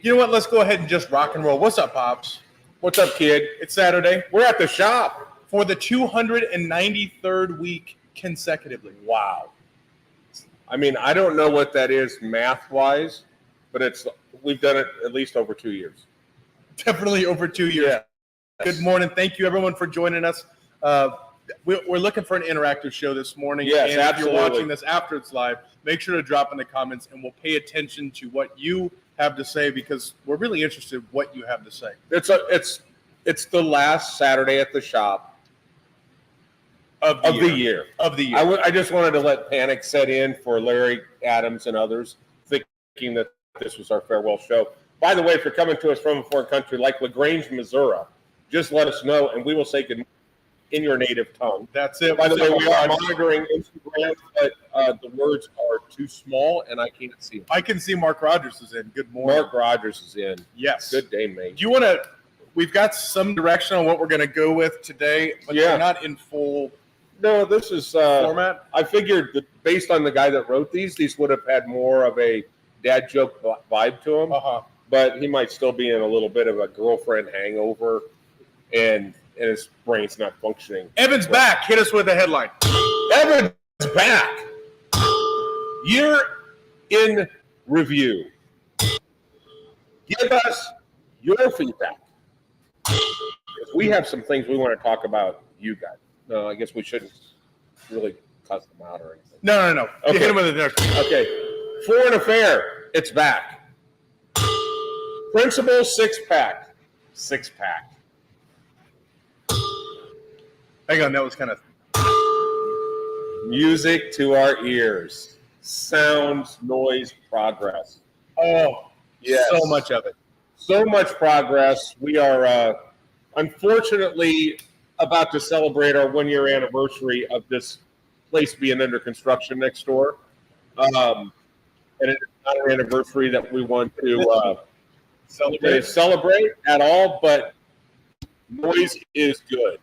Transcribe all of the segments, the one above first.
You know what? Let's go ahead and just rock and roll. What's up, Pops? What's up, kid? It's Saturday We're at the shop. for the 293rd week consecutively. Wow. I mean, I don't know what that is math-wise, but we've done it at least over 2 years. Definitely over 2 years. Yeah. Good morning. Thank you, everyone, for joining us. We're looking for an interactive show this morning. Yes, and absolutely. If you're watching this after it's live, make sure to drop in the comments, and we'll pay attention to what you have to say because we're really interested in what you have to say. It's the last Saturday at the shop Of the year. I just wanted to let panic set in for Larry, Adams, and others, thinking that this was our farewell show. By the way, if you're coming to us from a foreign country like LaGrange, Missouri, just let us know, and we will say good morning in your native tongue. That's it. By the way, we are monitoring Instagram, but the words are too small, and I can't see them. I can see Mark Rogers is in. Good morning. Mark Rogers is in. Yes. Good day, mate. Do you want to? We've got some direction on what we're going to go with today, but we're not in full. No, this is format. I figured that based on the guy that wrote these would have had more of a dad joke vibe to them. But he might still be in a little bit of a girlfriend hangover, and his brain's not functioning. Evan's back. Hit us with a headline. Evan's back. Year in review. Give us your feedback. We have some things we want to talk about. You guys. No, I guess we shouldn't really cuss them out or anything. No. Okay. Hit him with it. Okay. Foreign Affair. It's back. Principal six-pack. Six-pack. Hang on, that was kind of Music to our ears. Sounds, noise, progress. Yes. So much of it. So much progress. We are unfortunately about to celebrate our 1 year anniversary of this place being under construction next door. And it's not an anniversary that we want to celebrate at all, but noise is good.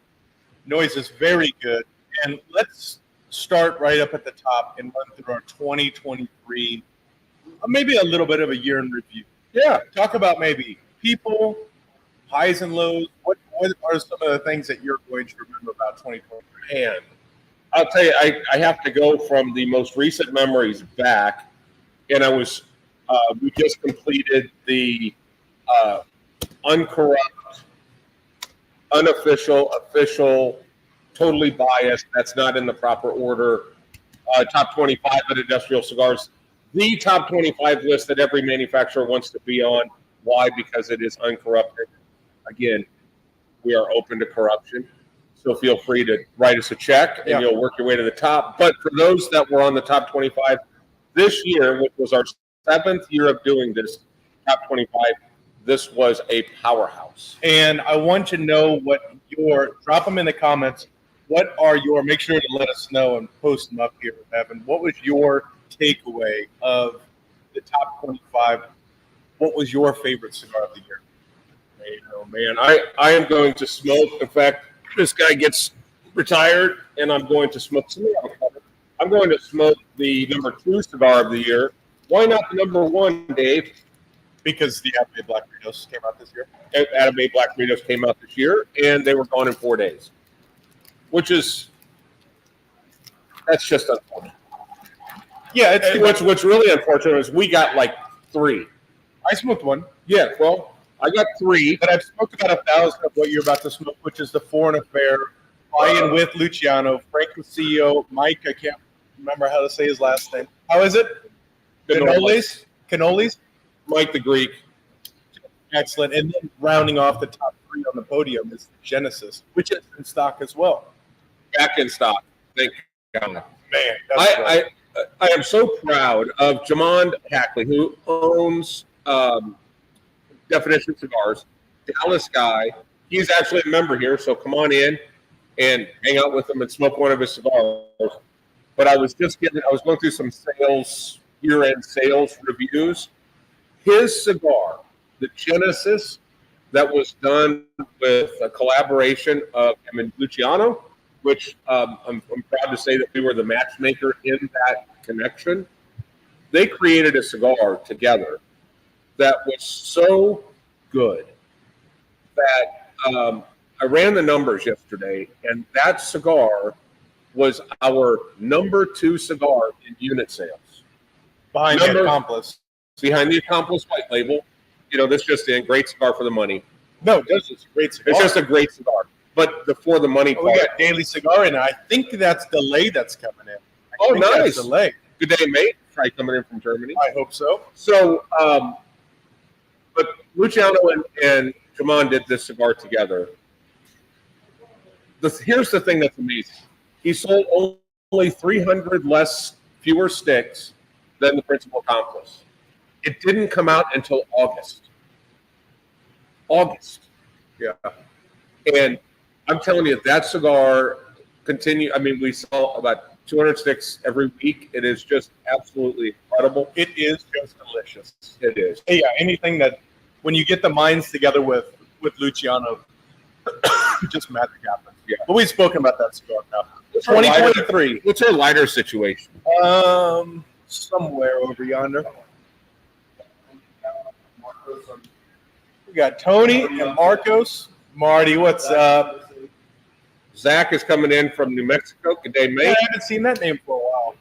Noise is very good. And let's start right up at the top and run through our 2023, maybe a little bit of a year in review. Yeah. Talk about maybe people, highs and lows. What are some of the things that you're going to remember about 2023? And I'll tell you, I have to go from the most recent memories back, and we just completed the uncorrupt, unofficial, official, totally biased, that's not in the proper order, top 25 at Industrial Cigars. The top 25 list that every manufacturer wants to be on. Why? Because it is uncorrupted. Again, we are open to corruption. So feel free to write us a check and you'll work your way to the top. But for those that were on the top 25 this year, which was our 7th year of doing this, top 25, this was a powerhouse. And I want to know drop them in the comments. Make sure to let us know and post them up here, Evan. What was your takeaway of the top 25? What was your favorite cigar of the year? Oh, man. I am going to smoke. In fact, this guy gets retired, and I'm going to smoke. I'm going to smoke the number 2 cigar of the year. Why not the number 1, Dave? Because the Atabey Black Ritos came out this year. Atabey Black Ritos came out this year, and they were gone in 4 days. That's just unfortunate. Yeah, what's really unfortunate is we got like 3. I smoked 1. Yeah, well, I got 3. But I've smoked about 1,000 of what you're about to smoke, which is the Foreign Affair, buy-in with Luciano, Frank Lucio, Mike, I can't remember how to say his last name. How is it? Cannolis? Mike the Greek. Excellent. And then rounding off the top 3 on the podium is the Genesis, which is in stock as well. Back in stock. Thank God. Man, I am so proud of Jamond Hackley, who owns Definition Cigars, Dallas guy. He's actually a member here, so come on in and hang out with him and smoke one of his cigars. But I was going through some year-end sales reviews. His cigar, the Genesis, that was done with a collaboration of him and Luciano, which I'm proud to say that we were the matchmaker in that connection. They created a cigar together that was so good that I ran the numbers yesterday, and that cigar was our number 2 cigar in unit sales. Behind the Accomplice. Behind the Accomplice white label. This just in, great cigar for the money. No, it's a great cigar. It's just a great cigar. But the for the money part. We got Daily Cigar in it. I think that's Delay that's coming in. Oh, nice. Delay. Good day, mate. Try coming in from Germany. I hope so. So, but Luciano and Jaman did this cigar together. Here's the thing that's amazing. He sold only 300 fewer sticks than the Principal Accomplice. It didn't come out until August. Yeah. And I'm telling you, that cigar we sell about 200 sticks every week. It is just absolutely incredible. It is just delicious. It is. Hey, yeah, anything that, when you get the minds together with Luciano, just magic happens. Yeah. But we've spoken about that cigar now. 2023. What's our lighter situation? Somewhere over yonder. We got Tony and Marcos. Marty, what's up? Zach is coming in from New Mexico. Good day, mate. Yeah, I haven't seen that name for a while.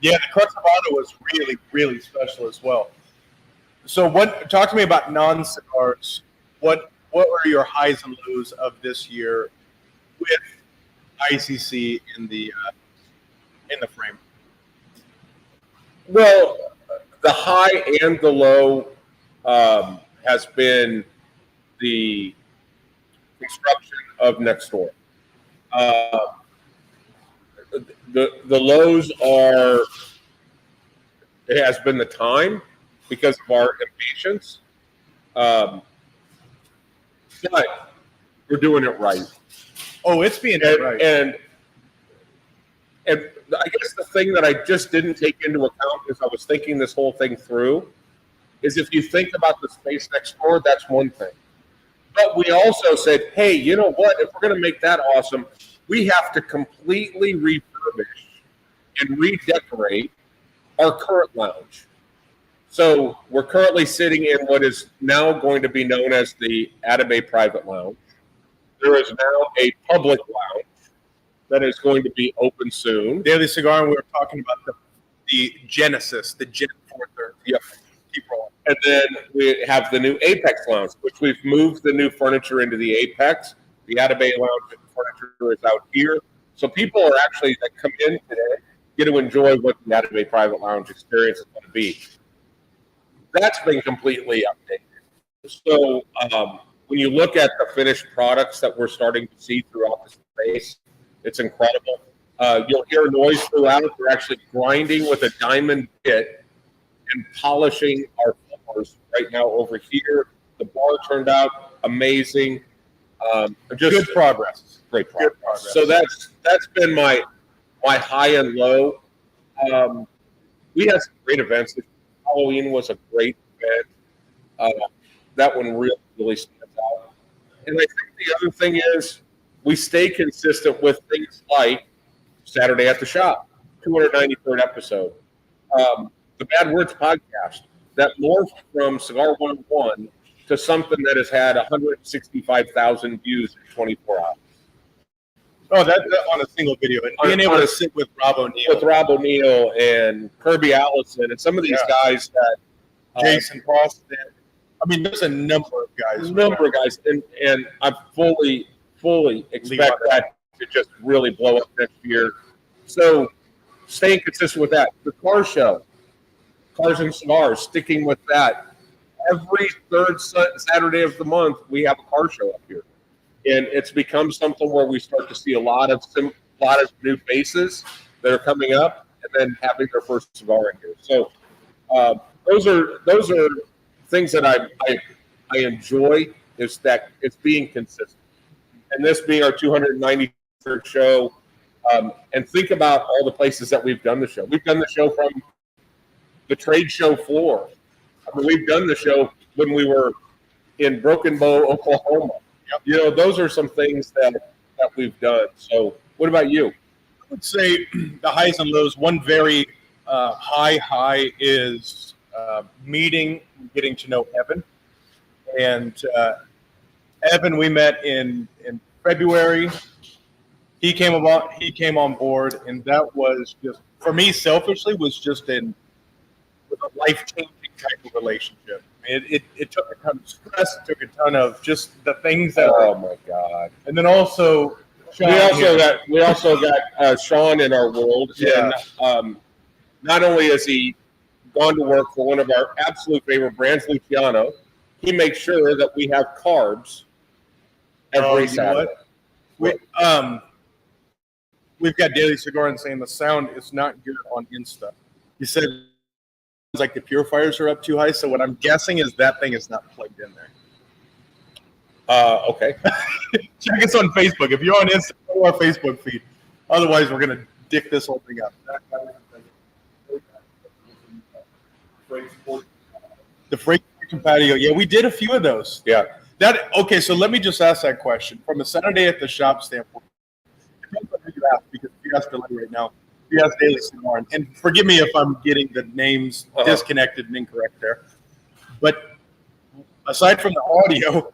Yeah, the Crux of Auto was really, really special as well. So, talk to me about non-cigars. What were your highs and lows of this year with ICC in the frame? Well, the high and the low has been the construction of next door. The lows it has been the time because of our impatience. But we're doing it right. Oh, it's being done right. And I guess the thing that I just didn't take into account as I was thinking this whole thing through is if you think about the space next door, that's one thing. But we also said, hey, you know what? If we're going to make that awesome, we have to completely refurbish and redecorate our current lounge. So we're currently sitting in what is now going to be known as the Atabey Private Lounge. There is now a public lounge that is going to be open soon. Daily Cigar, and we were talking about the Genesis, the Gen 430. Yep. Keep rolling. And then we have the new Apex Lounge, which we've moved the new furniture into the Apex. The Atabey Lounge furniture is out here. So people are actually that come in today get to enjoy what the Atabey Private Lounge experience is going to be. That's been completely updated. So when you look at the finished products that we're starting to see throughout the space, it's incredible. You'll hear noise throughout. We're actually grinding with a diamond bit and polishing our floors right now over here. The bar turned out amazing. Just good progress. Great progress. Good progress. So that's been my high and low. We had some great events. Halloween was a great event. That one really stands out. And I think the other thing is we stay consistent with things like Saturday at the Shop, 293rd episode. The Bad Words podcast that morphed from Cigar 101 to something that has had 165,000 views in 24 hours. Oh, that on a single video. And being able to sit with Rob O'Neill. With Rob O'Neill and Kirby Allison and some of these guys that Jason Boston. I mean, there's a number of guys. And I fully expect that to just really blow up next year. So staying consistent with that. The car show, Cars and Cigars, sticking with that. Every third Saturday of the month, we have a car show up here. And it's become something where we start to see a lot of new faces that are coming up and then having their first cigar in here. So those are things that I enjoy, is that it's being consistent. And this being our 293rd show, and think about all the places that we've done the show. We've done the show from the trade show floor. I mean, we've done the show when we were in Broken Bow, Oklahoma. Yep. You know, those are some things that we've done. So what about you? I would say the highs and lows. One very high is meeting, getting to know Evan. And Evan, we met in February. He came on board, and that was just, for me, selfishly, was a life-changing type of relationship. It took a ton of stress. It took a ton of just the things that. Oh my God! And then also, Sean we also got Sean in our world. Yeah. And not only has he gone to work for one of our absolute favorite brands, Luciano, he makes sure that we have carbs every Saturday. We've got Daily Cigar and saying the sound is not good on Insta. He said it's like the purifiers are up too high. So what I'm guessing is that thing is not plugged in there. Okay. Check us on Facebook. If you're on Insta, go to our Facebook feed. Otherwise, we're going to dick this whole thing up. The freight patio. Yeah, we did a few of those. Yeah. Okay, so let me just ask that question. From a Saturday at the shop standpoint, depends on who you ask, because if you ask Delaney right now, if you ask Daily Cigar, and forgive me if I'm getting the names disconnected and incorrect there, but aside from the audio,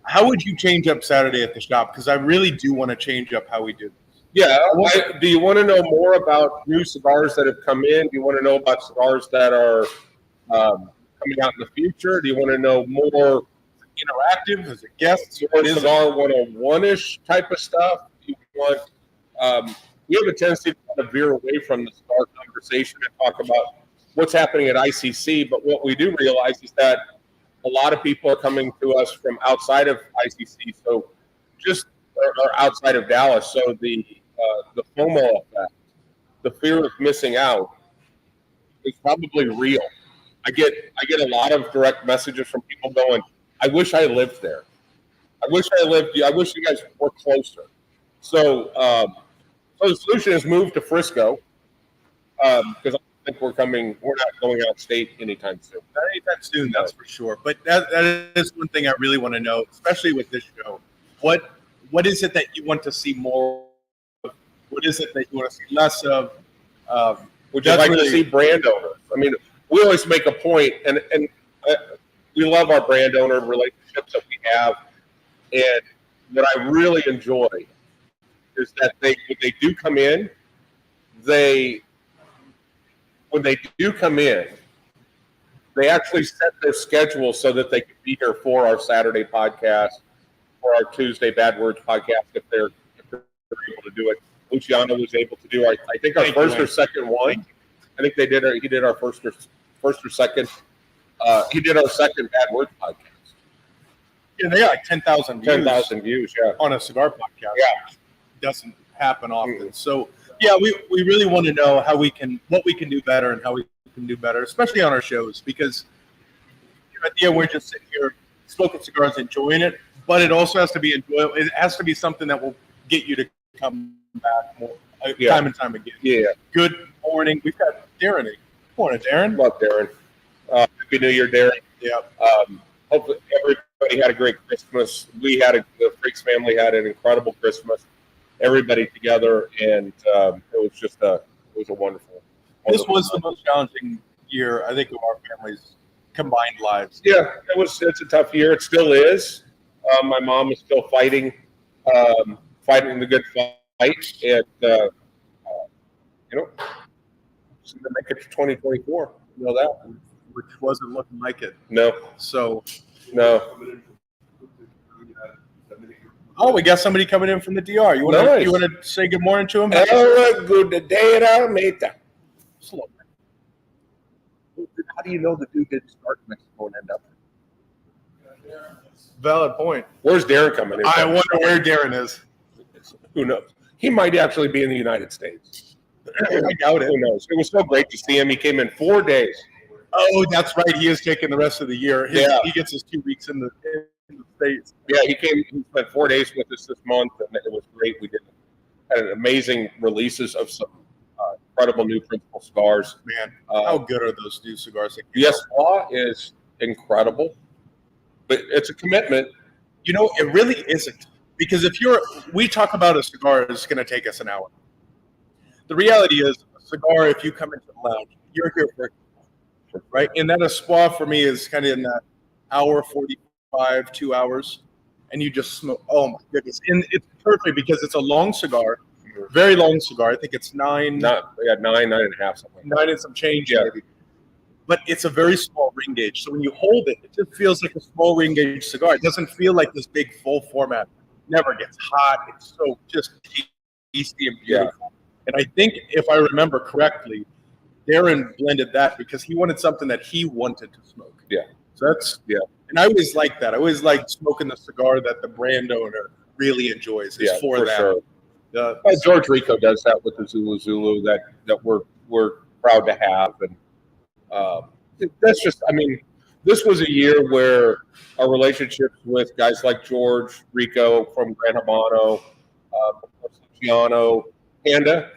how would you change up Saturday at the shop? Because I really do want to change up how we do this. Yeah. Do you want to know more about new cigars that have come in? Do you want to know about cigars that are coming out in the future? Do you want to know more interactive as a guest? Or cigar 101-ish type of stuff? Do you want? We have a tendency to kind of veer away from the cigar conversation and talk about what's happening at ICC. But what we do realize is that a lot of people are coming to us from outside of ICC, so just or outside of Dallas. So the FOMO effect, the fear of missing out, is probably real. I get a lot of direct messages from people going, "I wish I lived there. I wish you guys were closer." So, the solution is move to Frisco, because I think we're not going out of state anytime soon. Not anytime soon, that's for sure. But that is one thing I really want to know, especially with this show. What is it that you want to see more of? What is it that you want to see less of? Would you like to see brand owners? I mean, we always make a point, and we love our brand owner relationships that we have. And what I really enjoy is that when they do come in, they actually set their schedule so that they can be here for our Saturday podcast or our Tuesday Bad Words podcast if they're able to do it. Luciano was able to do, I think, our first or second one. I think he did our first or second. He did our second Bad Words podcast. Yeah, they got like 10,000 views. 10,000 views, yeah. On a cigar podcast. Yeah. It doesn't happen often. So, yeah, we really want to know what we can do better and how we can do better, especially on our shows, because at the end, we're just sitting here smoking cigars, enjoying it, but it also has to be enjoyable. It has to be something that will get you to come back more, time and time again. Yeah. Good morning. We've got Darren. Good morning, Darren. Love Darren. Happy New Year, Darren. Yeah. Hopefully everybody had a great Christmas. The Freaks family had an incredible Christmas. Everybody together, and it was a wonderful. This was the most challenging year, I think, of our family's combined lives. Yeah, it's a tough year. It still is. My mom is still fighting the good fight, and she's gonna make it to 2024. You know that, which wasn't looking like it. No. So. No. Oh, we got somebody coming in from the DR. You want to say good morning to him? Good day, mate. Slow. How do you know the dude didn't start in Mexico and end up? Valid point. Where's Darren coming in? I wonder where Darren is. Who knows? He might actually be in the United States. I doubt it. Who knows? It was so great to see him. He came in 4 days. Oh, that's right. He is taking the rest of the year. He gets his 2 weeks in the States. Yeah, he spent 4 days with us this month, and it was great. We had an amazing releases of some incredible new principal cigars. Man, how good are those new cigars? The Espoir is incredible, but it's a commitment. It really isn't. Because we talk about a cigar that's going to take us an hour. The reality is, a cigar, if you come into the lounge, you're here for right, and then a spa for me is kind of in that hour 45, 2 hours, and you just smoke. Oh my goodness, and it's perfect because it's a long cigar, very long cigar. I think it's nine nine and a half, something. nine and some change, maybe. But it's a very small ring gauge. So when you hold it, it just feels like a small ring gauge cigar. It doesn't feel like this big full format. Never gets hot. It's so just tasty and beautiful. And I think if I remember correctly, Darren blended that because he wanted something that he wanted to smoke. Yeah. So that's And I always like that. I always like smoking the cigar that the brand owner really enjoys. Is for that. Sure. George Rico does that with the Zulu that we're proud to have, and that's just. I mean, this was a year where our relationships with guys like George Rico from Gran Habano, Luciano, Panda,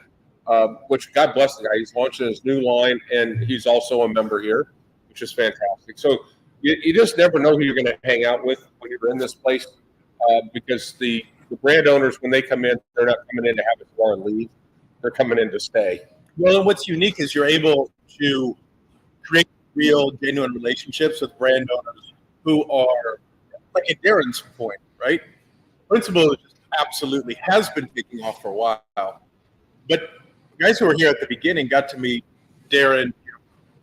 which God bless the guy. He's launching his new line, and he's also a member here, which is fantastic. So you just never know who you're going to hang out with when you're in this place, because the brand owners, when they come in, they're not coming in to have a cigar and leave. They're coming in to stay. Well, and what's unique is you're able to create real, genuine relationships with brand owners who are, like at Darren's point, right? Principal just absolutely has been taking off for a while. But guys who were here at the beginning got to meet Darren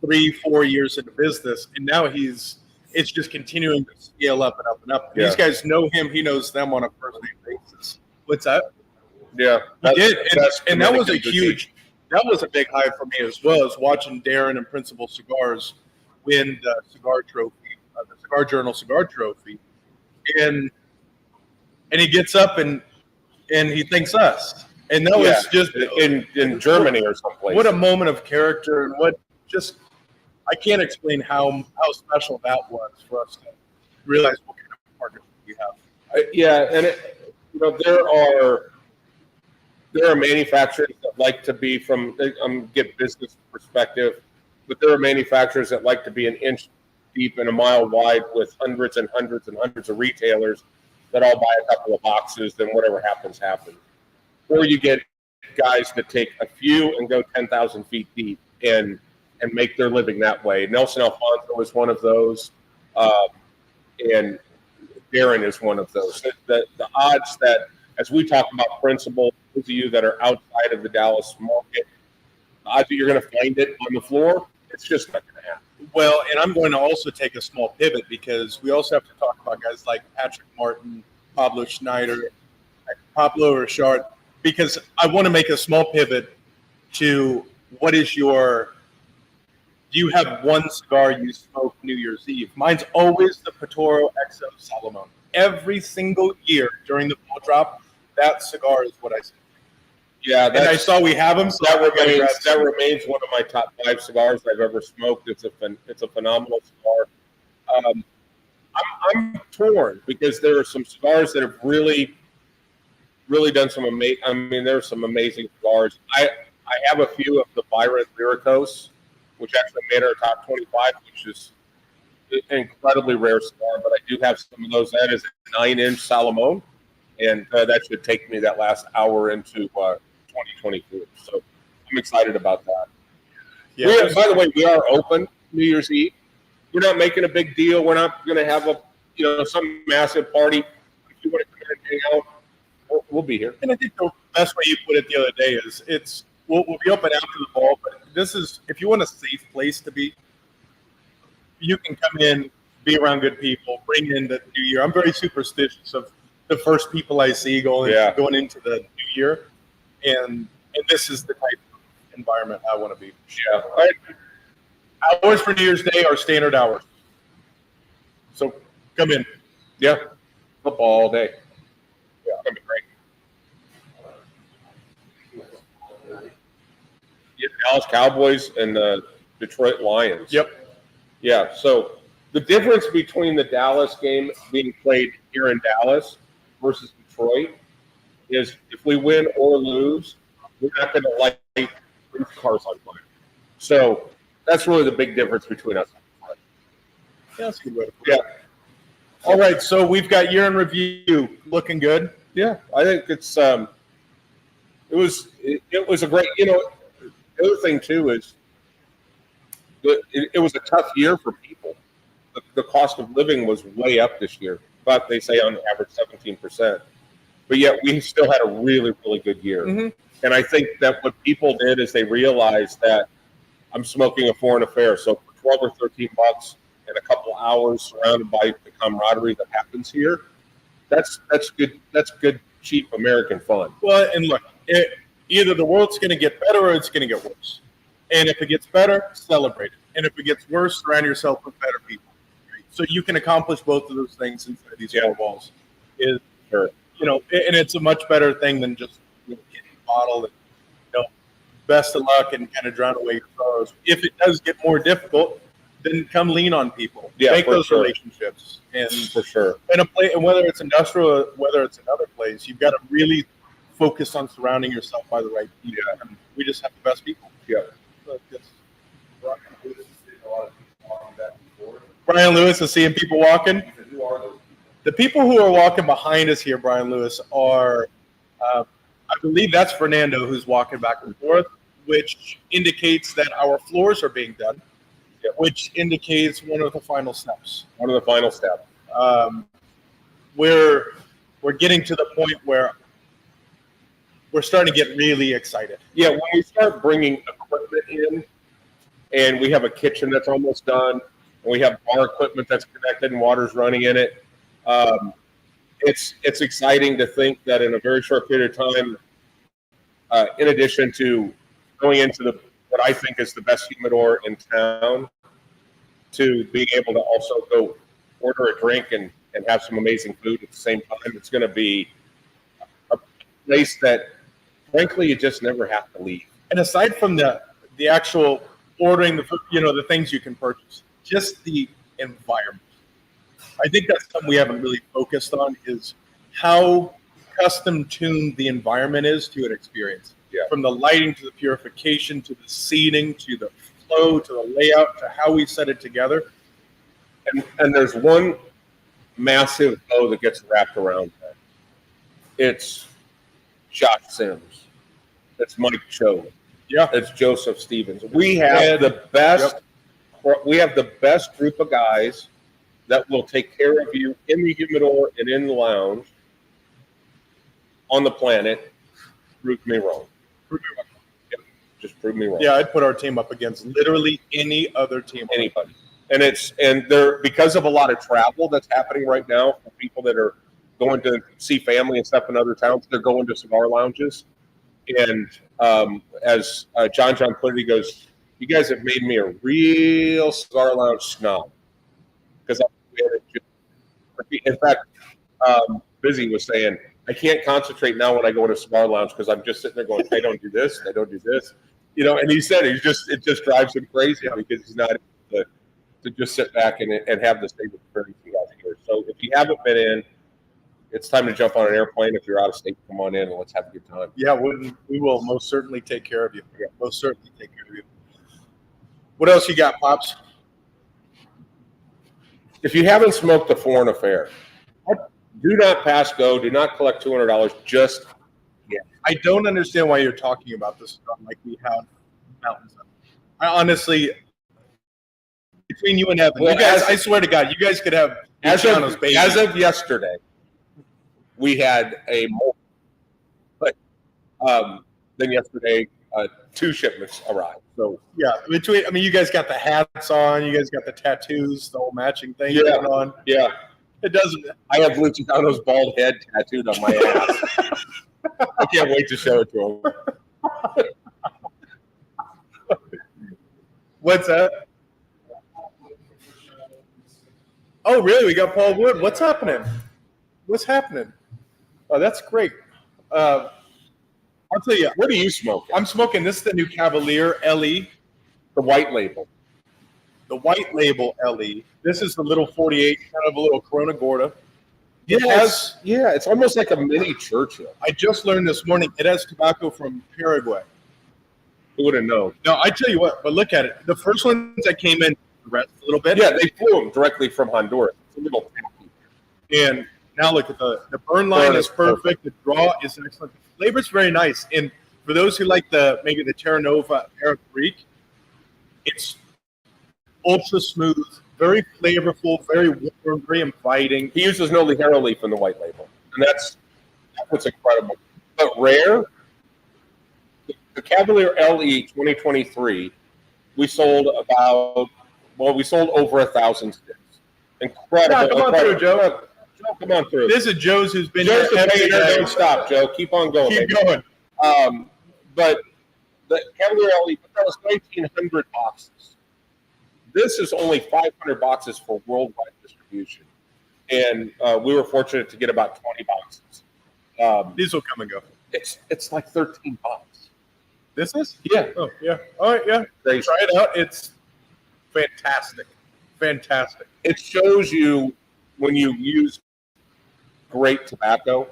3-4 years into business, and now it's just continuing to scale up and up and up. Yeah. These guys know him; he knows them on a first name basis. What's that? Yeah, he did, and that was that was a big high for me as well, as watching Darren and Principal Cigars win the cigar trophy, the Cigar Journal Cigar Trophy, and he gets up and he thanks us, and that was just in Germany or someplace. What a moment of character, and what just. I can't explain how special that was for us to realize what kind of partnership we have. And there are manufacturers that like to be from get business perspective, but there are manufacturers that like to be an inch deep and a mile wide with hundreds and hundreds and hundreds of retailers that all buy a couple of boxes. Then whatever happens. Or you get guys that take a few and go 10,000 feet deep and make their living that way. Nelson Alfonso is one of those, and Darren is one of those. The odds that, as we talk about Principal, those of you that are outside of the Dallas market, the odds that you're going to find it on the floor, it's just not going to happen. Well, and I'm going to also take a small pivot because we also have to talk about guys like Patrick Martin, Pablo Schneider, Pablo Richard, because I want to make a small pivot to what is your – do you have one cigar you smoke New Year's Eve? Mine's always the Patoro XO Salomon. Every single year during the fall drop, that cigar is what I smoke. Yeah, and I saw we have them. So that remains one of my top 5 cigars I've ever smoked. It's a phenomenal cigar. I'm torn because there are some cigars that have really done some amazing. I mean, there are some amazing cigars. I have a few of the Byron Lyricos, which actually made our top 25, which is an incredibly rare cigar. But I do have some of those. That is a 9-inch Salomon, and that should take me that last hour into 2024. So I'm excited about that. Yeah. By the way, we are open New Year's Eve. We're not making a big deal. We're not going to have some massive party. If you want to come in and hang out, we'll be here. And I think the best way you put it the other day is we'll be open after the ball, but this is, if you want a safe place to be, you can come in, be around good people, bring in the new year. I'm very superstitious of the first people I see going into the new year, and this is the type of environment I want to be. Yeah. All right. Hours for New Year's Day are standard hours, so come in. Yeah, football all day. Yeah, it's gonna be great. Yeah, Dallas Cowboys and the Detroit Lions. Yep. Yeah. So the difference between the Dallas game being played here in Dallas versus Detroit is if we win or lose, we're not going to light cars on fire. So that's really the big difference between us. Yeah, that's a good way to put it. Yeah. All right, so we've got year in review looking good. Yeah, I think it's it was a great, The other thing too is it was a tough year for people. The cost of living was way up this year, but they say on average 17%. But yet we still had a really, really good year. Mm-hmm. And I think that what people did is they realized that I'm smoking a foreign affair. So for 12 or 13 bucks and a couple hours surrounded by the camaraderie that happens here, that's good. That's good, cheap American fun. Well, and look, either the world's going to get better or it's going to get worse. And if it gets better, celebrate it. And if it gets worse, surround yourself with better people. Right? So you can accomplish both of those things inside these four walls. Sure. And it's a much better thing than just getting a bottle and best of luck and kind of drown away your sorrows. If it does get more difficult, then come lean on people. Yeah, make those sure. relationships. And for sure. And whether it's industrial or whether it's another place, you've got to really focus on surrounding yourself by the right people. Yeah. And we just have the best people. Yeah. So Brian Lewis is seeing people walking. Who are those? The people who are walking behind us here, Brian Lewis, are, I believe that's Fernando who's walking back and forth, which indicates that our floors are being done, which indicates one of the final steps. One of the final steps. We're getting to the point where we're starting to get really excited. Yeah, when we start bringing equipment in, and we have a kitchen that's almost done, and we have bar equipment that's connected and water's running in it, it's exciting to think that in a very short period of time, in addition to going into what I think is the best humidor in town, to being able to also go order a drink and have some amazing food at the same time, it's going to be a place that, frankly, you just never have to leave. And aside from the actual ordering the food, the things you can purchase, just the environment. I think that's something we haven't really focused on, is how custom tuned the environment is to an experience. Yeah. From the lighting to the purification to the seating to the flow to the layout to how we set it together. And there's one massive bow that gets wrapped around that. It's Josh Sims. It's Mike Cho. Yeah. It's Joseph Stevens. We have the best. Yep. We have the best group of guys that will take care of you in the humidor and in the lounge on the planet. Prove me wrong. Yep. Just prove me wrong. Yeah, I'd put our team up against literally any other team. Anybody. And they're, because of a lot of travel that's happening right now for people that are going to see family and stuff in other towns, they're going to cigar lounges. And as John put it, he goes, "You guys have made me a real cigar lounge snob." Because in fact, Busy was saying, "I can't concentrate now when I go to a cigar lounge because I'm just sitting there going, I don't do this, I don't do this." And he said it just drives him crazy because he's not able to just sit back and have the same experience he has here. So if you haven't been in, it's time to jump on an airplane. If you're out of state, come on in and let's have a good time. Yeah, we will most certainly take care of you. Yeah, most certainly take care of you. What else you got, Pops? If you haven't smoked a foreign affair, do not pass go. Do not collect $200. Just I don't understand why you're talking about this stuff like we have mountains of it. I honestly, between you and Evan, Well, you guys, I swear to God, you guys could have as baby. of yesterday, we had a more, but then yesterday 2 shipments arrived. So yeah, you guys got the hats on, you guys got the tattoos, the whole matching thing going on. Yeah, it doesn't. I have Luciano's bald head tattooed on my ass. I can't wait to show it to him. What's that? Oh, really? We got Paul Wood. What's happening? What's happening? Oh, that's great. I'll tell you. What are you smoking? I'm smoking. This is the new Cavalier LE. The white label. The white label LE. This is the little 48, kind of a little Corona Gorda. It's almost like a mini Churchill. I just learned this morning it has tobacco from Paraguay. Who would have known? No, I tell you what, but look at it. The first ones that came in rest a little bit. Yeah, they flew them directly from Honduras. It's a little tacky. And now look at the burn line is perfect. The draw is excellent. The flavor's very nice. And For those who like maybe the Terra Nova Arab Greek, it's ultra smooth, very flavorful, very warm, very inviting. He uses no Ligero leaf in the white label, and that's what's incredible. But rare, the Cavalier LE 2023, we sold over 1,000 sticks. Incredible. Come on through, Joe. Joe, come on through. This is Joe's who's been Joe's here the every painter. day. Don't stop, Joe. Keep on going. Keep baby. going. But the Cavalier LE, that was 1,900 boxes. This is only 500 boxes for worldwide distribution. And we were fortunate to get about 20 boxes. These will come and go. It's like 13 bucks. This is? Yeah. Oh, yeah. All right, yeah. Crazy. Try it out. It's fantastic. Fantastic. It shows you when you use great tobacco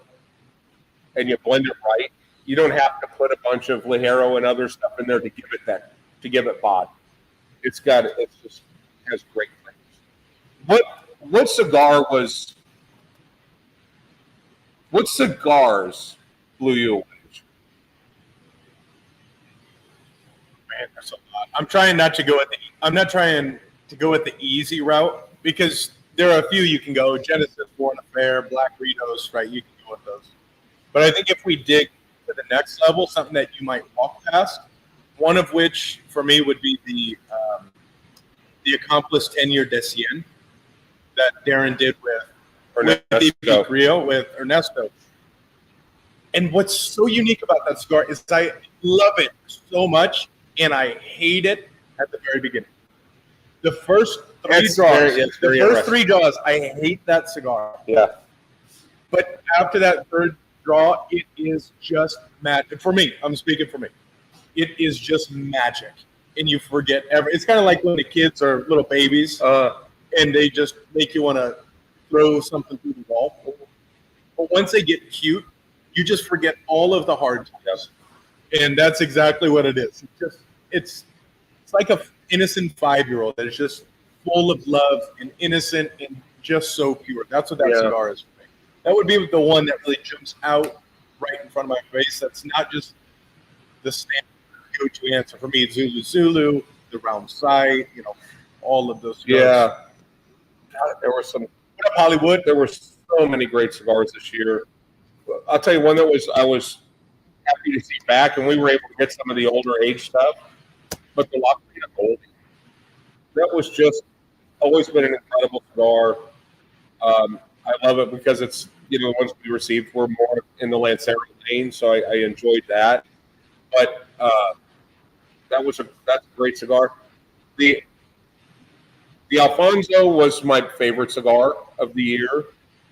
and you blend it right, you don't have to put a bunch of Ligero and other stuff in there to give it body. It just has great flavors. What cigars blew you away? Man, there's a lot. I'm not trying to go with the easy route because there are a few you can go. Genesis, Foreign Affair, Black Ritos, right? You can go with those. But I think if we dig to the next level, something that you might walk past, one of which for me would be the Accomplice 10-year Decien that Darren did with Ernesto. And what's so unique about that cigar is I love it so much, and I hate it at the very beginning. The first three draws, I hate that cigar. Yeah. But after that third draw, it is just magic. For me, I'm speaking for me. It is just magic. And you forget it's kind of like when the kids are little babies and they just make you want to throw something through the wall. But once they get cute, you just forget all of the hard times. And that's exactly what it is. It's like an innocent 5-year-old that is just full of love and innocent and just so pure. That's what that cigar is for me. That would be the one that really jumps out right in front of my face. That's not just the standard go-to answer. For me, it's Zulu, the round sight, all of those cigars. Yeah. There were some. What up, Hollywood? There were so many great cigars this year. I'll tell you one that I was happy to see back, and we were able to get some of the older age stuff. But the La Colina Goldie, that was just always been an incredible cigar. I love it because it's the ones we received were more in the Lancero lane, so I enjoyed that. But that's a great cigar. The Alfonso was my favorite cigar of the year,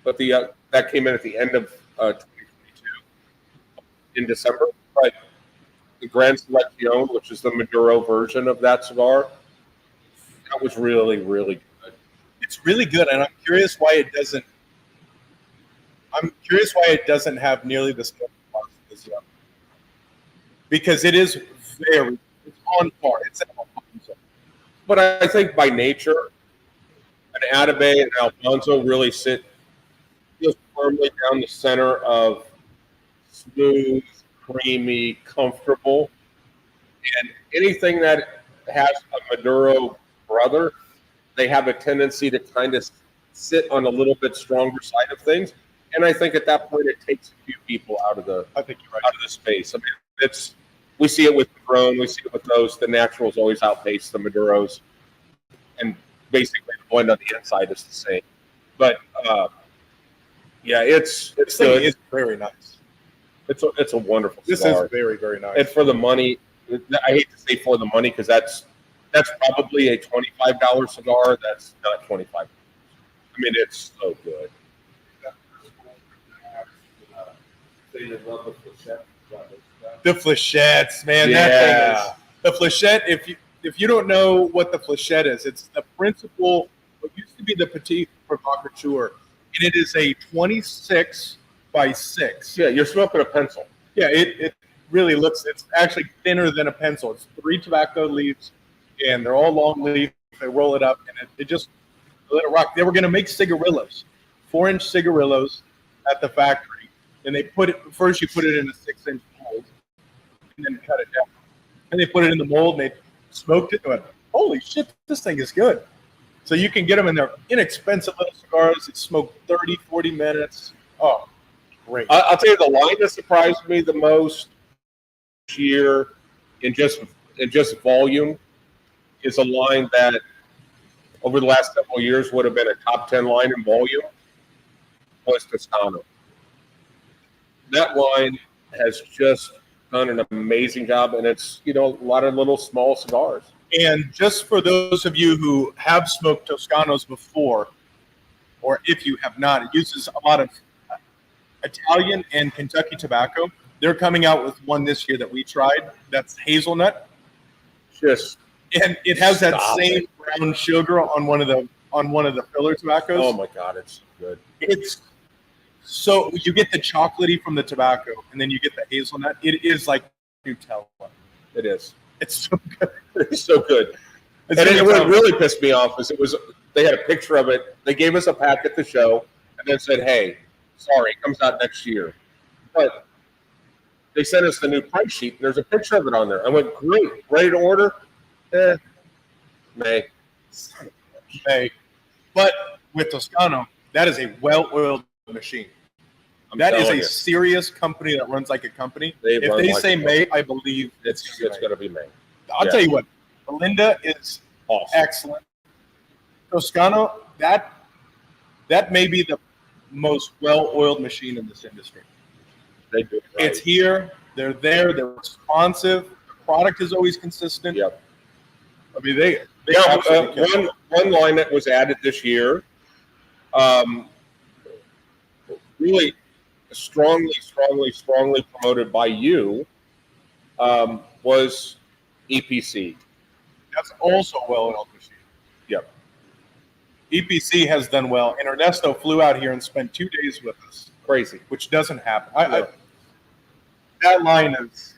but that came in at the end of 2022 in December. But the Gran Selección, which is the Maduro version of that cigar, that was really, really good. It's really good, and I'm curious why it doesn't have nearly the smoke as young. Because it's on par. It's an Alfonso. But I think by nature, an Atabey and an Alfonso really sit just firmly down the center of smooth, creamy, comfortable. And anything that has a Maduro brother, they have a tendency to kind of sit on a little bit stronger side of things. And I think at that point it takes a few people out of the out of the space. I mean, we see it with Patron, we see it with those. The naturals always outpace the Maduros, and basically the blend on the inside is the same. But it's good. It's very nice. It's a wonderful This cigar. is very, very nice. And for the money, I hate to say for the money because that's probably a $25 cigar. That's not $25. I mean, it's so good. The flechettes, man. Yeah. That thing is the flechette. If you don't know what the flechette is, it's the principal. What used to be the petit provocateur, and it is a 26 by 6. Yeah, you're smoking a pencil. Yeah, it really looks. It's actually thinner than a pencil. It's 3 tobacco leaves, and they're all long leaf. They roll it up, and it just let it rock. They were going to make cigarillos, 4-inch cigarillos, at the factory, and they put it first. You put it in a 6-inch mold. and then cut it down. And they put it in the mold, and they smoked it, and went, holy shit, this thing is good. So you can get them in their inexpensive little cigars. They smoke 30, 40 minutes. Oh, great. I'll tell you the line that surprised me the most this year in just volume is a line that over the last several years would have been a top 10 line in volume was Toscano. That line has just done an amazing job, and it's, a lot of little small cigars. And just for those of you who have smoked Toscanos before, or if you have not, it uses a lot of Italian and Kentucky tobacco. They're coming out with one this year that we tried. That's hazelnut. And it has that same brown sugar on one of the filler tobaccos. Oh my God, it's good. It's so you get the chocolatey from the tobacco, and then you get the hazelnut. It is like Nutella. It is. It's so good. It's so good. And what really pissed me off is they had a picture of it. They gave us a pack at the show and then said, hey, sorry, it comes out next year. But they sent us the new price sheet, and there's a picture of it on there. I went, great, ready to order? May. But with Toscano, that is a well-oiled machine. That is a serious company that runs like a company. If they say May, I believe it's going to be May. I'll tell you what, Belinda is awesome. Excellent. Toscano, that may be the most well-oiled machine in this industry. They do it right. It's here. They're there. They're responsive. The product is always consistent. Yep. I mean, they one line that was added this year, really strongly promoted by you, was EPC. That's also a well-oiled machine. Yep. EPC has done well, and Ernesto flew out here and spent 2 days with us. Crazy. Which doesn't happen. That line is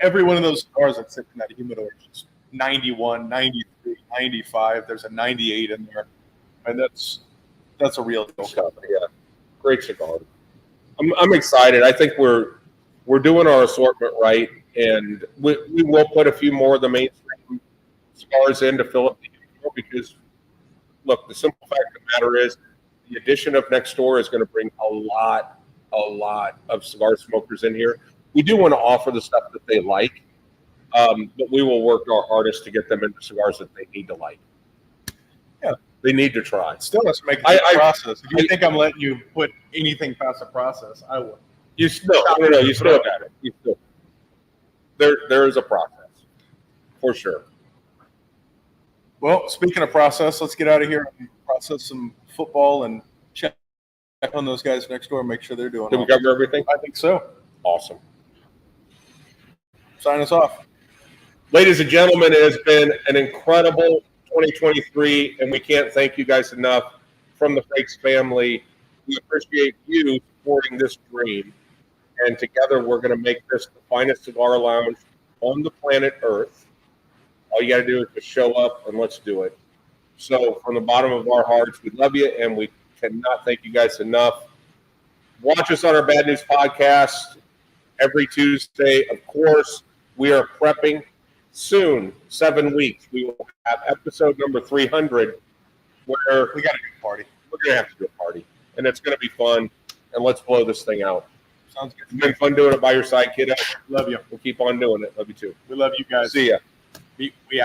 every one of those cigars that sit in that humidor is 91, 93, 95. There's a 98 in there, and that's a real deal. Yeah, great cigar. I'm excited. I think we're doing our assortment right, and we will put a few more of the mainstream cigars in to fill up the humidor because, look, the simple fact of the matter is the addition of Next Door is going to bring a lot of cigar smokers in here. We do want to offer the stuff that they like, but we will work our hardest to get them into cigars that they need to like. Yeah. They need to try. Still, let's make it a process. If you think I'm letting you put anything past the process, I would. You still got it. There is a process, for sure. Well, speaking of process, let's get out of here and process some football and check on those guys next door and make sure they're doing Did we cover everything? I think so. Awesome. Sign us off. Ladies and gentlemen, it has been an incredible 2023, and we can't thank you guys enough. From the Frakes family, we appreciate you supporting this dream, and together we're going to make this the finest cigar lounge on the planet Earth. All you got to do is just show up, and let's do it. So from the bottom of our hearts, we love you, and we cannot thank you guys enough. Watch us on our Bad News podcast every Tuesday. Of course, we are prepping soon, 7 weeks. We will have episode number 300 where we got to do a party. We're going to have to do a party, and it's going to be fun, and let's blow this thing out. Sounds good. It's been fun doing it by your side, kiddo. Love you. We'll keep on doing it. Love you too. We love you guys. See ya. We